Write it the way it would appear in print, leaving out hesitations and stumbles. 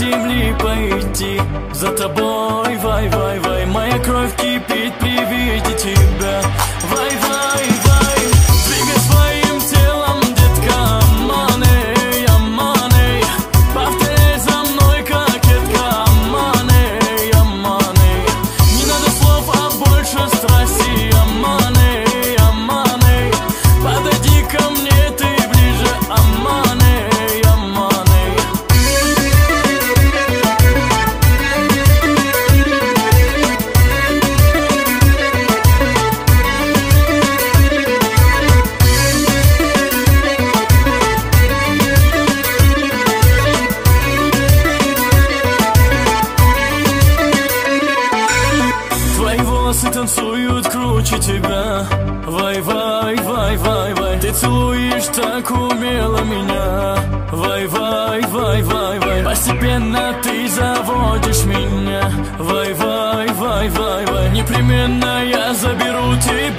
земли пойти за тобой, вай, вай, вай. Моя кровь кипит при виде тебя, вай, вай, вай. Двигай своим телом, детка, аманы, аманы. Повторяй за мной, кокетка, аманы, аманы. Не надо слов, а больше страсти, аманы, аманы. Подойди ко мне, ты ближе, аманы, аманы. Твои волосы танцуют круче тебя, вай, вай, вай, вай, вай. Ты целуешь так умело меня, вай, вай, вай, вай, вай. Постепенно ты заводишь меня, вай, вай, вай, вай, вай. Непременно я заберу тебя.